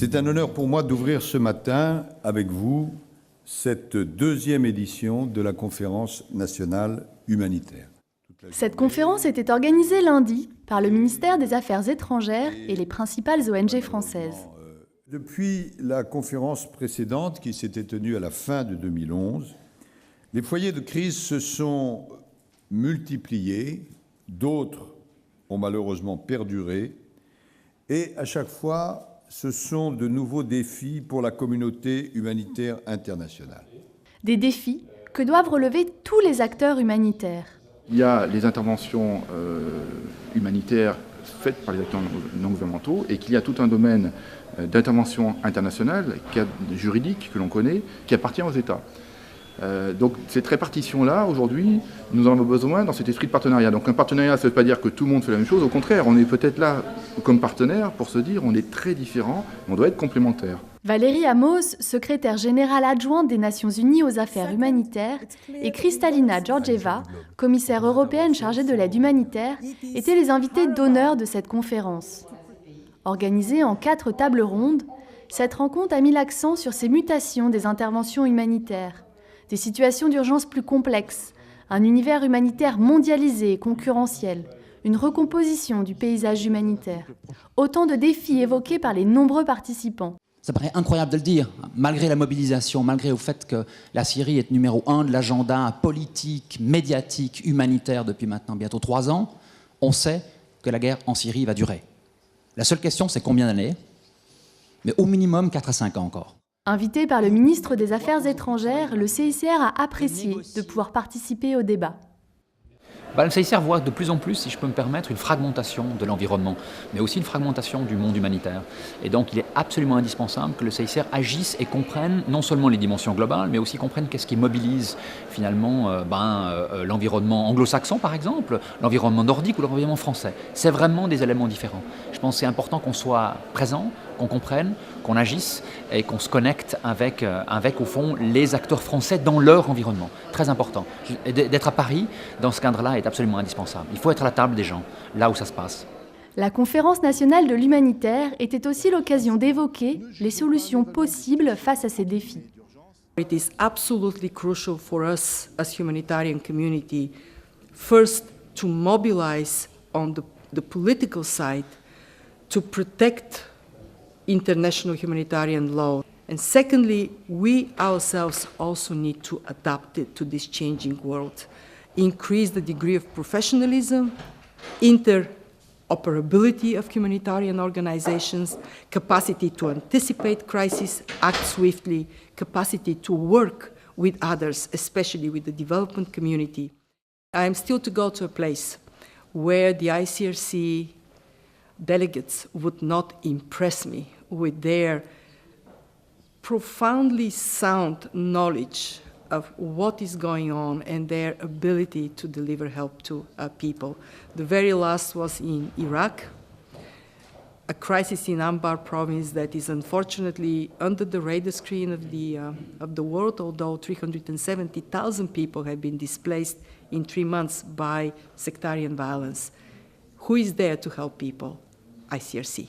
C'est un honneur pour moi d'ouvrir ce matin avec vous cette deuxième édition de la conférence nationale humanitaire. Cette conférence était organisée lundi par le ministère des Affaires étrangères et les principales ONG françaises. Depuis la conférence précédente qui s'était tenue à la fin de 2011, les foyers de crise se sont multipliés, d'autres ont malheureusement perduré, et à chaque fois, ce sont de nouveaux défis pour la communauté humanitaire internationale. Des défis que doivent relever tous les acteurs humanitaires. Il y a les interventions humanitaires faites par les acteurs non gouvernementaux et qu'il y a tout un domaine d'intervention internationale, juridique, que l'on connaît, qui appartient aux États. Donc cette répartition-là, aujourd'hui, nous en avons besoin dans cet esprit de partenariat. Donc un partenariat, ça ne veut pas dire que tout le monde fait la même chose. Au contraire, on est peut-être là comme partenaire pour se dire on est très différents, on doit être complémentaires. Valérie Amos, secrétaire générale adjointe des Nations Unies aux affaires humanitaires, et Kristalina Georgieva, commissaire européenne chargée de l'aide humanitaire, étaient les invités d'honneur de cette conférence. Organisée en 4 tables rondes, cette rencontre a mis l'accent sur ces mutations des interventions humanitaires, des situations d'urgence plus complexes, un univers humanitaire mondialisé et concurrentiel, une recomposition du paysage humanitaire. Autant de défis évoqués par les nombreux participants. Ça paraît incroyable de le dire, malgré la mobilisation, malgré le fait que la Syrie est numéro 1 de l'agenda politique, médiatique, humanitaire depuis maintenant bientôt 3 ans, on sait que la guerre en Syrie va durer. La seule question, c'est combien d'années, mais au minimum 4 à 5 ans encore. Invité par le ministre des Affaires étrangères, le CICR a apprécié de pouvoir participer au débat. Le CICR voit de plus en plus, si je peux me permettre, une fragmentation de l'environnement, mais aussi une fragmentation du monde humanitaire. Et donc il est absolument indispensable que le CICR agisse et comprenne non seulement les dimensions globales, mais aussi comprenne qu'est-ce qui mobilise finalement l'environnement anglo-saxon par exemple, l'environnement nordique ou l'environnement français. C'est vraiment des éléments différents. Je pense que c'est important qu'on soit présent, qu'on comprenne, qu'on agisse et qu'on se connecte avec au fond, les acteurs français dans leur environnement. Très important. D'être à Paris, dans ce cadre-là, est absolument indispensable. Il faut être à la table des gens, là où ça se passe. La conférence nationale de l'humanitaire était aussi l'occasion d'évoquer les solutions possibles face à ces défis. It is absolutely crucial for us as humanitarian community, first to mobilize on the political side to protect international humanitarian law. And secondly, we ourselves also need to adapt it to this changing world, increase the degree of professionalism, interoperability of humanitarian organizations, capacity to anticipate crises, act swiftly, capacity to work with others, especially with the development community. I am still to go to a place where the ICRC delegates would not impress me with their profoundly sound knowledge of what is going on and their ability to deliver help to people. The very last was in Iraq, a crisis in Anbar province that is unfortunately under the radar screen of the world, although 370,000 people have been displaced in 3 months by sectarian violence. Who is there to help people? ICRC.